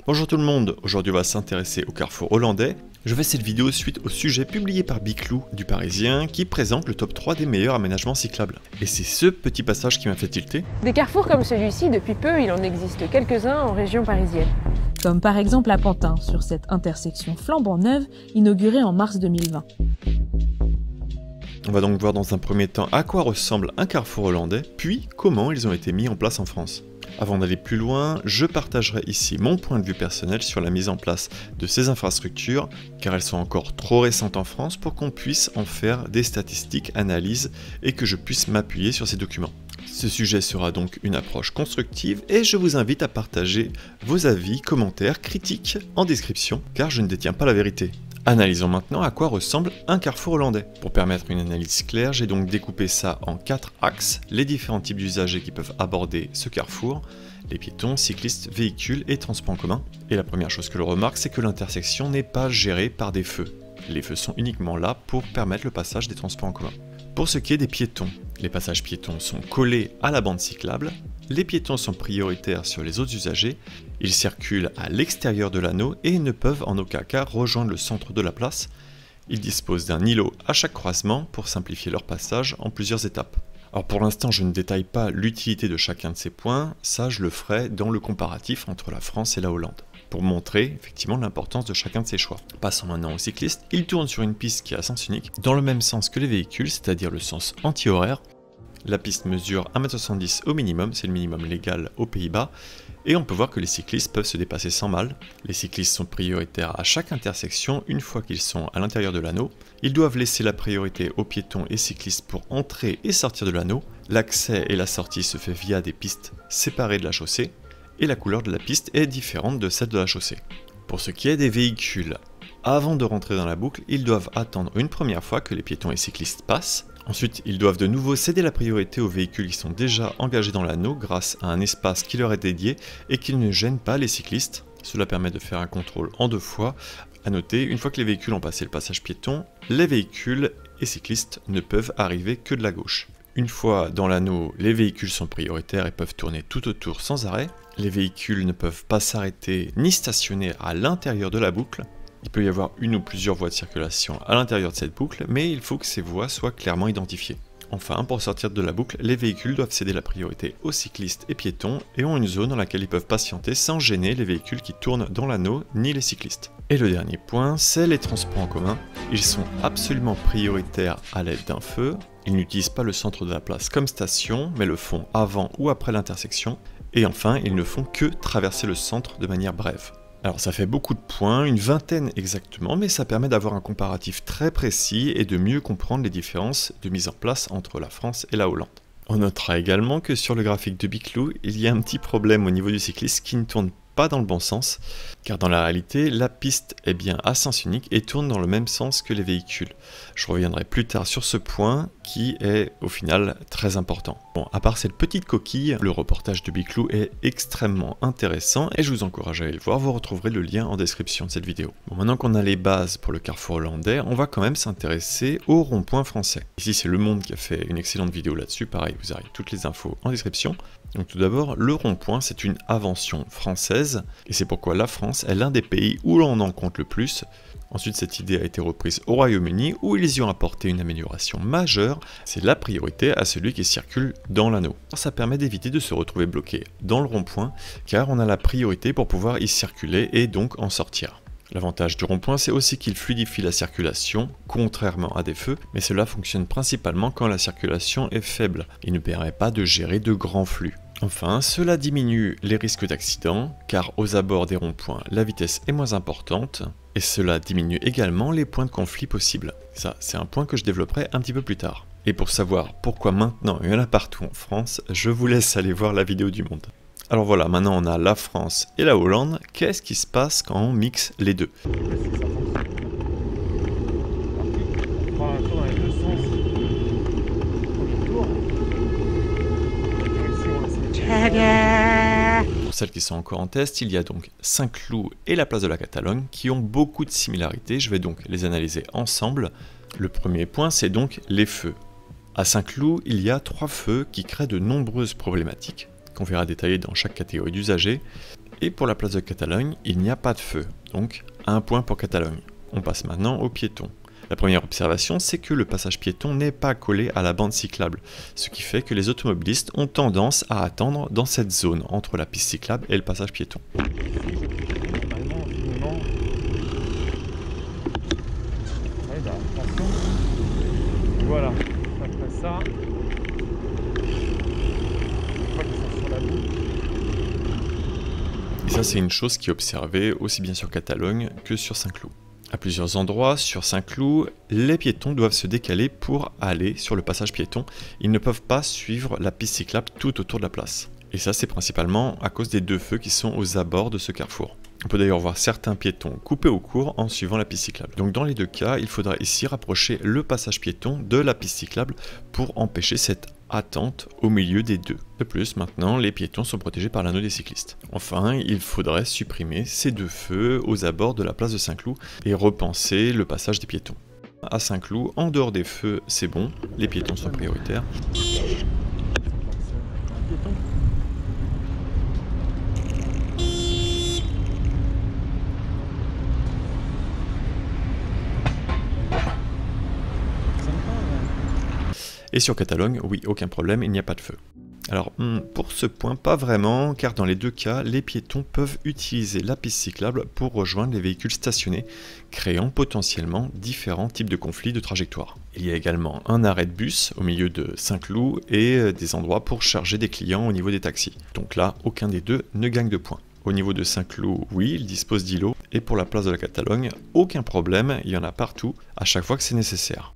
Bonjour tout le monde, aujourd'hui on va s'intéresser au carrefour hollandais. Je fais cette vidéo suite au sujet publié par Biclou du Parisien qui présente le top 3 des meilleurs aménagements cyclables. Et c'est ce petit passage qui m'a fait tilter. Des carrefours comme celui-ci, depuis peu, il en existe quelques-uns en région parisienne. Comme par exemple à Pantin, sur cette intersection flambant neuve, inaugurée en mars 2020. On va donc voir dans un premier temps à quoi ressemble un carrefour hollandais, puis comment ils ont été mis en place en France. Avant d'aller plus loin, je partagerai ici mon point de vue personnel sur la mise en place de ces infrastructures, car elles sont encore trop récentes en France pour qu'on puisse en faire des statistiques, analyses et que je puisse m'appuyer sur ces documents. Ce sujet sera donc une approche constructive et je vous invite à partager vos avis, commentaires, critiques en description, car je ne détiens pas la vérité. Analysons maintenant à quoi ressemble un carrefour hollandais. Pour permettre une analyse claire, j'ai donc découpé ça en 4 axes, les différents types d'usagers qui peuvent aborder ce carrefour, les piétons, cyclistes, véhicules et transports en commun. Et la première chose que l'on remarque, c'est que l'intersection n'est pas gérée par des feux. Les feux sont uniquement là pour permettre le passage des transports en commun. Pour ce qui est des piétons, les passages piétons sont collés à la bande cyclable, les piétons sont prioritaires sur les autres usagers, ils circulent à l'extérieur de l'anneau et ne peuvent en aucun cas rejoindre le centre de la place. Ils disposent d'un îlot à chaque croisement pour simplifier leur passage en plusieurs étapes. Alors pour l'instant je ne détaille pas l'utilité de chacun de ces points, ça je le ferai dans le comparatif entre la France et la Hollande, pour montrer effectivement l'importance de chacun de ces choix. Passons maintenant aux cyclistes, ils tournent sur une piste qui est à sens unique, dans le même sens que les véhicules, c'est-à-dire le sens anti-horaire. La piste mesure 1,70 m au minimum, c'est le minimum légal aux Pays-Bas, et on peut voir que les cyclistes peuvent se dépasser sans mal. Les cyclistes sont prioritaires à chaque intersection une fois qu'ils sont à l'intérieur de l'anneau. Ils doivent laisser la priorité aux piétons et cyclistes pour entrer et sortir de l'anneau. L'accès et la sortie se fait via des pistes séparées de la chaussée, et la couleur de la piste est différente de celle de la chaussée. Pour ce qui est des véhicules, avant de rentrer dans la boucle, ils doivent attendre une première fois que les piétons et cyclistes passent. Ensuite, ils doivent de nouveau céder la priorité aux véhicules qui sont déjà engagés dans l'anneau grâce à un espace qui leur est dédié et qui ne gêne pas les cyclistes. Cela permet de faire un contrôle en 2 fois. A noter, une fois que les véhicules ont passé le passage piéton, les véhicules et cyclistes ne peuvent arriver que de la gauche. Une fois dans l'anneau, les véhicules sont prioritaires et peuvent tourner tout autour sans arrêt. Les véhicules ne peuvent pas s'arrêter ni stationner à l'intérieur de la boucle. Il peut y avoir une ou plusieurs voies de circulation à l'intérieur de cette boucle, mais il faut que ces voies soient clairement identifiées. Enfin, pour sortir de la boucle, les véhicules doivent céder la priorité aux cyclistes et piétons et ont une zone dans laquelle ils peuvent patienter sans gêner les véhicules qui tournent dans l'anneau ni les cyclistes. Et le dernier point, c'est les transports en commun. Ils sont absolument prioritaires à l'aide d'un feu. Ils n'utilisent pas le centre de la place comme station, mais le font avant ou après l'intersection. Et enfin, ils ne font que traverser le centre de manière brève. Alors ça fait beaucoup de points, une vingtaine exactement, mais ça permet d'avoir un comparatif très précis et de mieux comprendre les différences de mise en place entre la France et la Hollande. On notera également que sur le graphique de Biclou, il y a un petit problème au niveau du cycliste qui ne tourne pas dans le bon sens, car dans la réalité, la piste est bien à sens unique et tourne dans le même sens que les véhicules. Je reviendrai plus tard sur ce point qui est au final très important. Bon, à part cette petite coquille, le reportage de Biclou est extrêmement intéressant et je vous encourage à aller le voir, vous retrouverez le lien en description de cette vidéo. Bon, maintenant qu'on a les bases pour le carrefour hollandais, on va quand même s'intéresser au rond-point français. Ici c'est Le Monde qui a fait une excellente vidéo là-dessus, pareil, vous aurez toutes les infos en description. Donc tout d'abord, le rond-point c'est une invention française et c'est pourquoi la France est l'un des pays où l'on en compte le plus. Ensuite cette idée a été reprise au Royaume-Uni où ils y ont apporté une amélioration majeure, c'est la priorité à celui qui circule dans l'anneau. Ça permet d'éviter de se retrouver bloqué dans le rond-point car on a la priorité pour pouvoir y circuler et donc en sortir. L'avantage du rond-point, c'est aussi qu'il fluidifie la circulation, contrairement à des feux, mais cela fonctionne principalement quand la circulation est faible. Il ne permet pas de gérer de grands flux. Enfin, cela diminue les risques d'accident, car aux abords des ronds-points, la vitesse est moins importante, et cela diminue également les points de conflit possibles. Ça, c'est un point que je développerai un petit peu plus tard. Et pour savoir pourquoi maintenant il y en a partout en France, je vous laisse aller voir la vidéo du Monde. Alors voilà, maintenant on a la France et la Hollande. Qu'est-ce qui se passe quand on mixe les deux ? Pour celles qui sont encore en test, il y a donc Saint-Cloud et la place de la Catalogne qui ont beaucoup de similarités. Je vais donc les analyser ensemble. Le premier point, c'est donc les feux. À Saint-Cloud, il y a 3 feux qui créent de nombreuses problématiques, qu'on verra détaillées dans chaque catégorie d'usagers. Et pour la place de Catalogne, il n'y a pas de feu, donc 1 point pour Catalogne. On passe maintenant aux piétons. La première observation, c'est que le passage piéton n'est pas collé à la bande cyclable, ce qui fait que les automobilistes ont tendance à attendre dans cette zone entre la piste cyclable et le passage piéton. Voilà, après ça, on voit qu'ils sont sur la boucle. Et ça, c'est une chose qui est observée aussi bien sur Catalogne que sur Saint-Cloud. À plusieurs endroits sur Saint-Cloud, les piétons doivent se décaler pour aller sur le passage piéton. Ils ne peuvent pas suivre la piste cyclable tout autour de la place. Et ça, c'est principalement à cause des 2 feux qui sont aux abords de ce carrefour. On peut d'ailleurs voir certains piétons couper au cours en suivant la piste cyclable. Donc dans les 2 cas, il faudra ici rapprocher le passage piéton de la piste cyclable pour empêcher cette attente au milieu des 2. De plus, maintenant, les piétons sont protégés par l'anneau des cyclistes. Enfin, il faudrait supprimer ces 2 feux aux abords de la place de Saint-Cloud et repenser le passage des piétons. À Saint-Cloud, en dehors des feux, c'est bon, les piétons sont prioritaires. Et sur Catalogne, oui, aucun problème, il n'y a pas de feu. Alors, pour ce point, pas vraiment, car dans les 2 cas, les piétons peuvent utiliser la piste cyclable pour rejoindre les véhicules stationnés, créant potentiellement différents types de conflits de trajectoire. Il y a également un arrêt de bus au milieu de Saint-Cloud et des endroits pour charger des clients au niveau des taxis. Donc là, aucun des 2 ne gagne de points. Au niveau de Saint-Cloud, oui, il dispose d'îlots, et pour la place de la Catalogne, aucun problème, il y en a partout, à chaque fois que c'est nécessaire.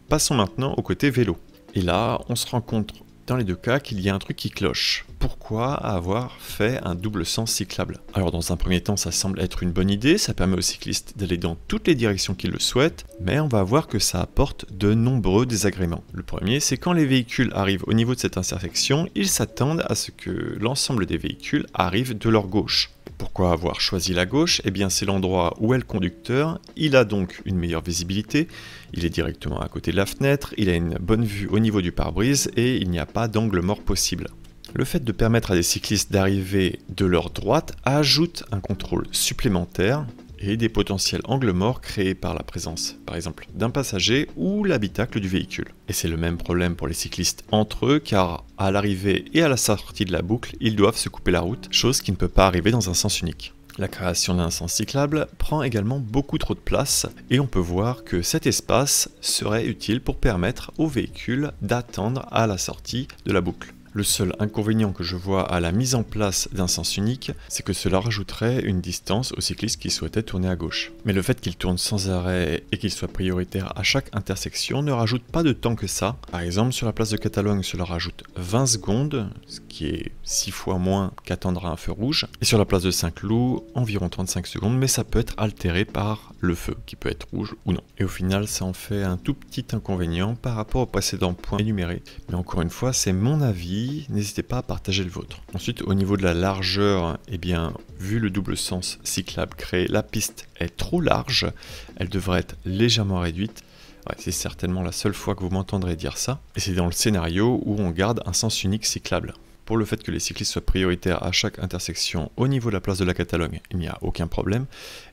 Passons maintenant au côté vélo. Et là, on se rend compte dans les 2 cas qu'il y a un truc qui cloche. Pourquoi avoir fait un double sens cyclable? Alors dans un premier temps, ça semble être une bonne idée, ça permet aux cyclistes d'aller dans toutes les directions qu'ils le souhaitent, mais on va voir que ça apporte de nombreux désagréments. Le premier, c'est quand les véhicules arrivent au niveau de cette intersection, ils s'attendent à ce que l'ensemble des véhicules arrivent de leur gauche. Pourquoi avoir choisi la gauche? Eh bien c'est l'endroit où est le conducteur, il a donc une meilleure visibilité, il est directement à côté de la fenêtre, il a une bonne vue au niveau du pare-brise et il n'y a pas d'angle mort possible. Le fait de permettre à des cyclistes d'arriver de leur droite ajoute un contrôle supplémentaire et des potentiels angles morts créés par la présence, par exemple, d'un passager ou l'habitacle du véhicule. Et c'est le même problème pour les cyclistes entre eux, car à l'arrivée et à la sortie de la boucle, ils doivent se couper la route, chose qui ne peut pas arriver dans un sens unique. La création d'un sens cyclable prend également beaucoup trop de place, et on peut voir que cet espace serait utile pour permettre aux véhicules d'attendre à la sortie de la boucle. Le seul inconvénient que je vois à la mise en place d'un sens unique, c'est que cela rajouterait une distance aux cyclistes qui souhaitaient tourner à gauche. Mais le fait qu'il tourne sans arrêt et qu'il soit prioritaire à chaque intersection ne rajoute pas de temps que ça. Par exemple, sur la place de Catalogne, cela rajoute 20 secondes, ce qui est 6 fois moins qu'attendre à un feu rouge. Et sur la place de Saint-Cloud, environ 35 secondes, mais ça peut être altéré par le feu, qui peut être rouge ou non. Et au final, ça en fait un tout petit inconvénient par rapport aux précédents points énumérés. Mais encore une fois, c'est mon avis. N'hésitez pas à partager le vôtre. Ensuite, au niveau de la largeur, eh bien, vu le double sens cyclable créé, la piste est trop large, elle devrait être légèrement réduite. Ouais, c'est certainement la seule fois que vous m'entendrez dire ça, et c'est dans le scénario où on garde un sens unique cyclable. Pour le fait que les cyclistes soient prioritaires à chaque intersection au niveau de la place de la Catalogne, il n'y a aucun problème.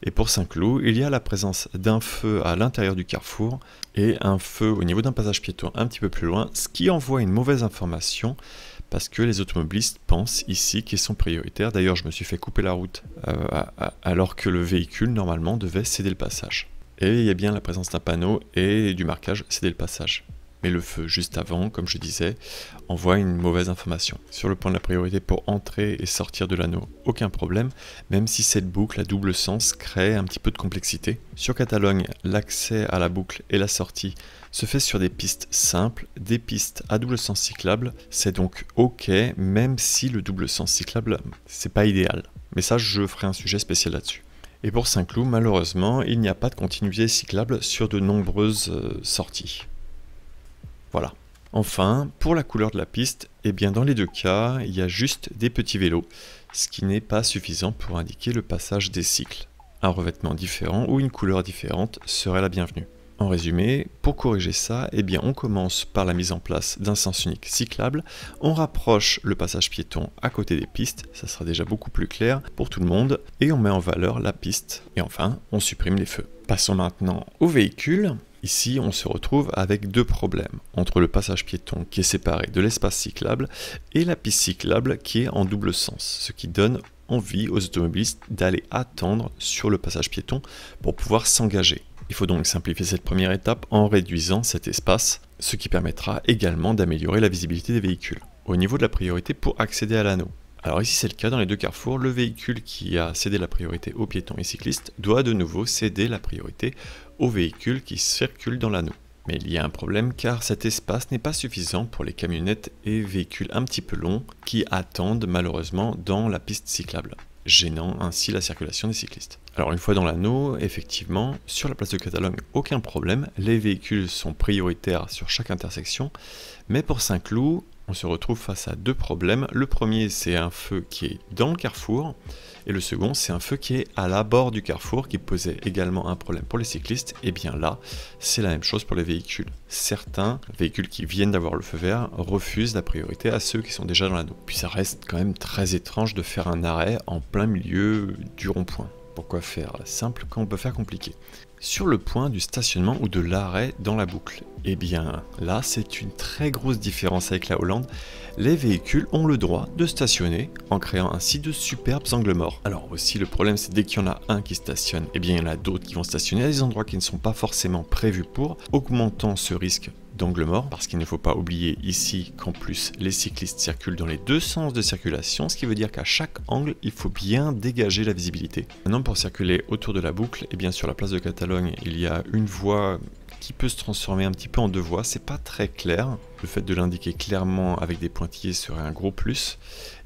Et pour Saint-Cloud, il y a la présence d'un feu à l'intérieur du carrefour et un feu au niveau d'un passage piéton un petit peu plus loin, ce qui envoie une mauvaise information parce que les automobilistes pensent ici qu'ils sont prioritaires. D'ailleurs, je me suis fait couper la route alors que le véhicule normalement devait céder le passage. Et il y a bien la présence d'un panneau et du marquage céder le passage. Mais le feu juste avant, comme je disais, envoie une mauvaise information. Sur le point de la priorité pour entrer et sortir de l'anneau, aucun problème, même si cette boucle à double sens crée un petit peu de complexité. Sur Catalogne, l'accès à la boucle et la sortie se fait sur des pistes simples, des pistes à double sens cyclable, c'est donc ok, même si le double sens cyclable, c'est pas idéal. Mais ça, je ferai un sujet spécial là-dessus. Et pour Saint-Cloud, malheureusement, il n'y a pas de continuité cyclable sur de nombreuses sorties. Voilà. Enfin, pour la couleur de la piste, eh bien dans les 2 cas, il y a juste des petits vélos, ce qui n'est pas suffisant pour indiquer le passage des cycles. Un revêtement différent ou une couleur différente serait la bienvenue. En résumé, pour corriger ça, eh bien on commence par la mise en place d'un sens unique cyclable, on rapproche le passage piéton à côté des pistes, ça sera déjà beaucoup plus clair pour tout le monde, et on met en valeur la piste, et enfin on supprime les feux. Passons maintenant au véhicule. Ici, on se retrouve avec deux problèmes, entre le passage piéton qui est séparé de l'espace cyclable et la piste cyclable qui est en double sens, ce qui donne envie aux automobilistes d'aller attendre sur le passage piéton pour pouvoir s'engager. Il faut donc simplifier cette première étape en réduisant cet espace, ce qui permettra également d'améliorer la visibilité des véhicules. Au niveau de la priorité pour accéder à l'anneau. Alors ici c'est le cas dans les deux carrefours, le véhicule qui a cédé la priorité aux piétons et cyclistes doit de nouveau céder la priorité aux véhicules qui circulent dans l'anneau. Mais il y a un problème car cet espace n'est pas suffisant pour les camionnettes et véhicules un petit peu longs qui attendent malheureusement dans la piste cyclable, gênant ainsi la circulation des cyclistes. Alors une fois dans l'anneau, effectivement, sur la place de Catalogne, aucun problème, les véhicules sont prioritaires sur chaque intersection, mais pour Saint-Cloud, on se retrouve face à deux problèmes. Le premier, c'est un feu qui est dans le carrefour, et le second, c'est un feu qui est à l'abord du carrefour, qui posait également un problème pour les cyclistes. Et bien là, c'est la même chose pour les véhicules. Certains véhicules qui viennent d'avoir le feu vert refusent la priorité à ceux qui sont déjà dans l'anneau. Puis ça reste quand même très étrange de faire un arrêt en plein milieu du rond-point. Pourquoi faire simple quand on peut faire compliqué? Sur le point du stationnement ou de l'arrêt dans la boucle, eh bien là c'est une très grosse différence avec la Hollande. Les véhicules ont le droit de stationner en créant ainsi de superbes angles morts. Alors aussi le problème c'est dès qu'il y en a un qui stationne, eh bien il y en a d'autres qui vont stationner à des endroits qui ne sont pas forcément prévus pour, augmentant ce risque d'angle mort, parce qu'il ne faut pas oublier ici qu'en plus les cyclistes circulent dans les deux sens de circulation, ce qui veut dire qu'à chaque angle il faut bien dégager la visibilité. Maintenant pour circuler autour de la boucle, et bien sur la place de Catalogne il y a une voie qui peut se transformer un petit peu en deux voies, c'est pas très clair, le fait de l'indiquer clairement avec des pointillés serait un gros plus,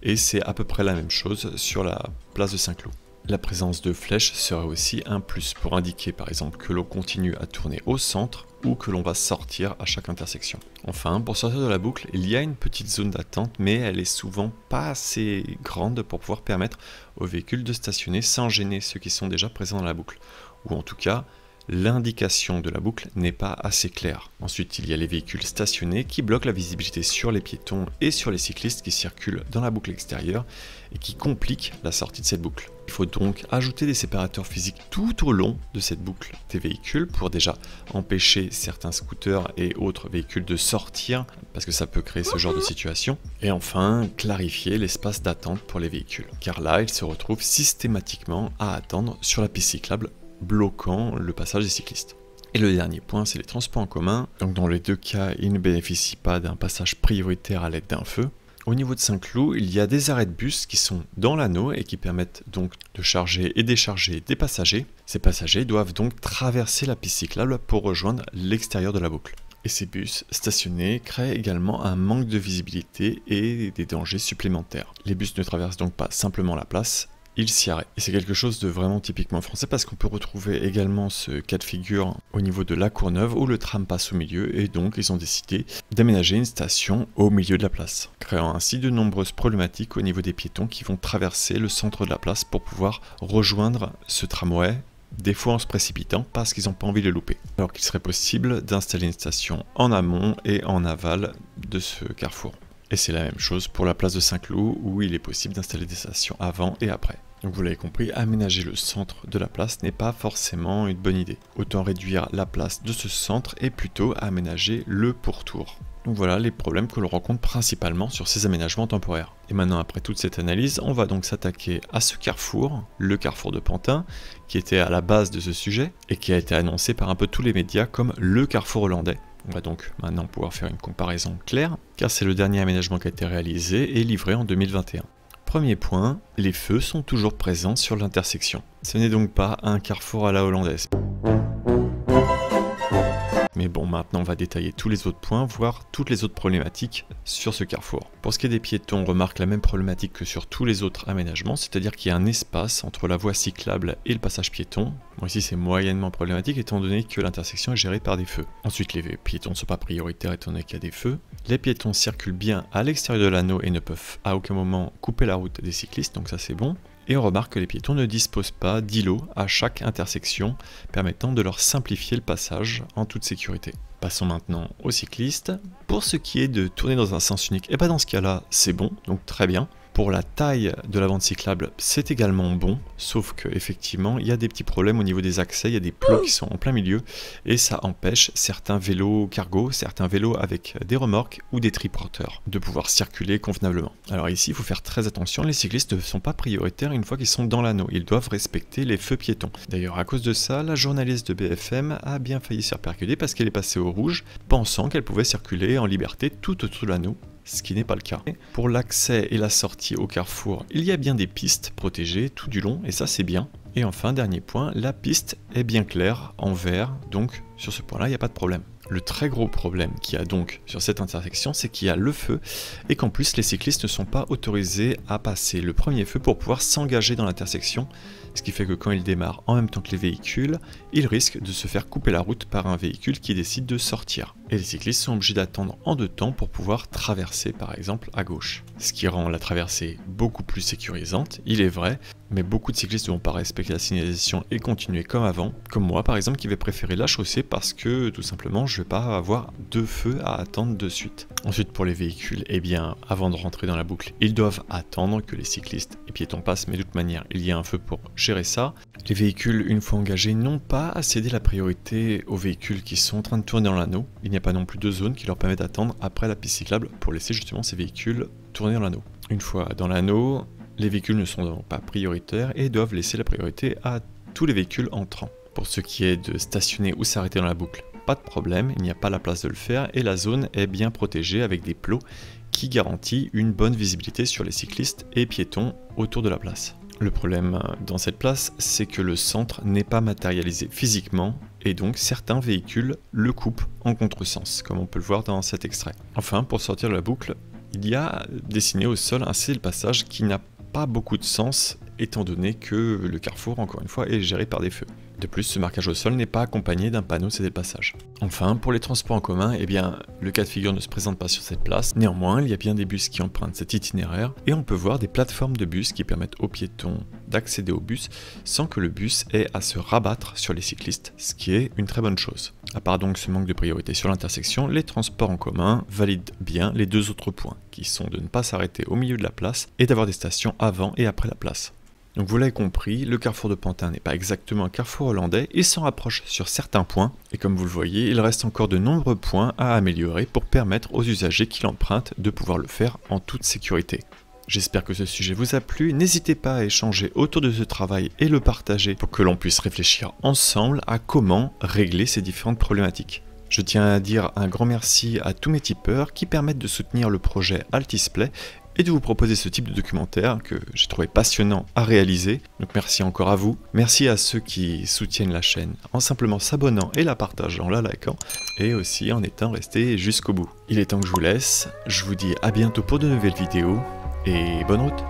et c'est à peu près la même chose sur la place de Saint-Cloud. La présence de flèches serait aussi un plus pour indiquer par exemple que l'on continue à tourner au centre ou que l'on va sortir à chaque intersection. Enfin, pour sortir de la boucle, il y a une petite zone d'attente, mais elle est souvent pas assez grande pour pouvoir permettre aux véhicules de stationner sans gêner ceux qui sont déjà présents dans la boucle. Ou en tout cas, l'indication de la boucle n'est pas assez claire. Ensuite, il y a les véhicules stationnés qui bloquent la visibilité sur les piétons et sur les cyclistes qui circulent dans la boucle extérieure et qui compliquent la sortie de cette boucle. Il faut donc ajouter des séparateurs physiques tout au long de cette boucle des véhicules pour déjà empêcher certains scooters et autres véhicules de sortir parce que ça peut créer ce genre de situation. Et enfin, clarifier l'espace d'attente pour les véhicules car là, ils se retrouvent systématiquement à attendre sur la piste cyclable, bloquant le passage des cyclistes. Et le dernier point, c'est les transports en commun. Donc dans les deux cas, ils ne bénéficient pas d'un passage prioritaire à l'aide d'un feu. Au niveau de Saint-Cloud, il y a des arrêts de bus qui sont dans l'anneau et qui permettent donc de charger et décharger des passagers. Ces passagers doivent donc traverser la piste cyclable pour rejoindre l'extérieur de la boucle. Et ces bus stationnés créent également un manque de visibilité et des dangers supplémentaires. Les bus ne traversent donc pas simplement la place, ils s'y arrêtent. Et c'est quelque chose de vraiment typiquement français parce qu'on peut retrouver également ce cas de figure au niveau de la Courneuve où le tram passe au milieu et donc ils ont décidé d'aménager une station au milieu de la place, créant ainsi de nombreuses problématiques au niveau des piétons qui vont traverser le centre de la place pour pouvoir rejoindre ce tramway, des fois en se précipitant parce qu'ils n'ont pas envie de le louper. Alors qu'il serait possible d'installer une station en amont et en aval de ce carrefour. Et c'est la même chose pour la place de Saint-Cloud où il est possible d'installer des stations avant et après. Donc vous l'avez compris, aménager le centre de la place n'est pas forcément une bonne idée. Autant réduire la place de ce centre et plutôt aménager le pourtour. Donc voilà les problèmes que l'on rencontre principalement sur ces aménagements temporaires. Et maintenant après toute cette analyse, on va donc s'attaquer à ce carrefour, le carrefour de Pantin, qui était à la base de ce sujet et qui a été annoncé par un peu tous les médias comme le carrefour hollandais. On va donc maintenant pouvoir faire une comparaison claire, car c'est le dernier aménagement qui a été réalisé et livré en 2021. Premier point, les feux sont toujours présents sur l'intersection. Ce n'est donc pas un carrefour à la hollandaise. Mais bon, maintenant on va détailler tous les autres points, voire toutes les autres problématiques sur ce carrefour. Pour ce qui est des piétons, on remarque la même problématique que sur tous les autres aménagements, c'est-à-dire qu'il y a un espace entre la voie cyclable et le passage piéton. Bon, ici c'est moyennement problématique étant donné que l'intersection est gérée par des feux. Ensuite, les piétons ne sont pas prioritaires étant donné qu'il y a des feux. Les piétons circulent bien à l'extérieur de l'anneau et ne peuvent à aucun moment couper la route des cyclistes, donc ça c'est bon. Et on remarque que les piétons ne disposent pas d'îlots à chaque intersection, permettant de leur simplifier le passage en toute sécurité. Passons maintenant aux cyclistes. Pour ce qui est de tourner dans un sens unique, et dans ce cas-là, c'est bon, donc très bien. Pour la taille de la bande cyclable, c'est également bon, sauf qu'effectivement, il y a des petits problèmes au niveau des accès, il y a des plots qui sont en plein milieu, et ça empêche certains vélos cargo, certains vélos avec des remorques ou des triporteurs de pouvoir circuler convenablement. Alors ici, il faut faire très attention, les cyclistes ne sont pas prioritaires une fois qu'ils sont dans l'anneau, ils doivent respecter les feux piétons. D'ailleurs, à cause de ça, la journaliste de BFM a bien failli se faire percuter parce qu'elle est passée au rouge, pensant qu'elle pouvait circuler en liberté tout autour de l'anneau. Ce qui n'est pas le cas. Pour l'accès et la sortie au carrefour, il y a bien des pistes protégées tout du long, et ça c'est bien. Et enfin, dernier point, la piste est bien claire, en vert, donc sur ce point-là, il n'y a pas de problème. Le très gros problème qu'il y a donc sur cette intersection, c'est qu'il y a le feu, et qu'en plus les cyclistes ne sont pas autorisés à passer le premier feu pour pouvoir s'engager dans l'intersection, ce qui fait que quand ils démarrent en même temps que les véhicules, ils risquent de se faire couper la route par un véhicule qui décide de sortir. Et les cyclistes sont obligés d'attendre en 2 temps pour pouvoir traverser par exemple à gauche. Ce qui rend la traversée beaucoup plus sécurisante, il est vrai, mais beaucoup de cyclistes ne vont pas respecter la signalisation et continuer comme avant, comme moi par exemple qui vais préférer la chaussée parce que tout simplement je ne vais pas avoir 2 feux à attendre de suite. Ensuite pour les véhicules, eh bien avant de rentrer dans la boucle, ils doivent attendre que les cyclistes et piétons passent, mais de toute manière il y a un feu pour gérer ça. Les véhicules, une fois engagés, n'ont pas à céder la priorité aux véhicules qui sont en train de tourner dans l'anneau. Il n'y a pas non plus de zone qui leur permet d'attendre après la piste cyclable pour laisser justement ces véhicules tourner dans l'anneau. Une fois dans l'anneau, les véhicules ne sont donc pas prioritaires et doivent laisser la priorité à tous les véhicules entrants. Pour ce qui est de stationner ou s'arrêter dans la boucle, pas de problème, il n'y a pas la place de le faire et la zone est bien protégée avec des plots qui garantissent une bonne visibilité sur les cyclistes et piétons autour de la place. Le problème dans cette place, c'est que le centre n'est pas matérialisé physiquement et donc certains véhicules le coupent en contresens, comme on peut le voir dans cet extrait. Enfin, pour sortir de la boucle, il y a dessiné au sol un cessez le passage qui n'a pas beaucoup de sens étant donné que le carrefour, encore une fois, est géré par des feux. De plus, ce marquage au sol n'est pas accompagné d'un panneau cessez le passage. Enfin, pour les transports en commun, eh bien, le cas de figure ne se présente pas sur cette place. Néanmoins, il y a bien des bus qui empruntent cet itinéraire et on peut voir des plateformes de bus qui permettent aux piétons d'accéder au bus sans que le bus ait à se rabattre sur les cyclistes, ce qui est une très bonne chose. À part donc ce manque de priorité sur l'intersection, les transports en commun valident bien les 2 autres points, qui sont de ne pas s'arrêter au milieu de la place et d'avoir des stations avant et après la place. Donc vous l'avez compris, le carrefour de Pantin n'est pas exactement un carrefour hollandais, il s'en rapproche sur certains points, et comme vous le voyez, il reste encore de nombreux points à améliorer pour permettre aux usagers qui l'empruntent de pouvoir le faire en toute sécurité. J'espère que ce sujet vous a plu, n'hésitez pas à échanger autour de ce travail et le partager pour que l'on puisse réfléchir ensemble à comment régler ces différentes problématiques. Je tiens à dire un grand merci à tous mes tipeurs qui permettent de soutenir le projet Altisplay et de vous proposer ce type de documentaire que j'ai trouvé passionnant à réaliser. Donc merci encore à vous. Merci à ceux qui soutiennent la chaîne en simplement s'abonnant et la partageant, la likant, et aussi en étant restés jusqu'au bout. Il est temps que je vous laisse. Je vous dis à bientôt pour de nouvelles vidéos et bonne route.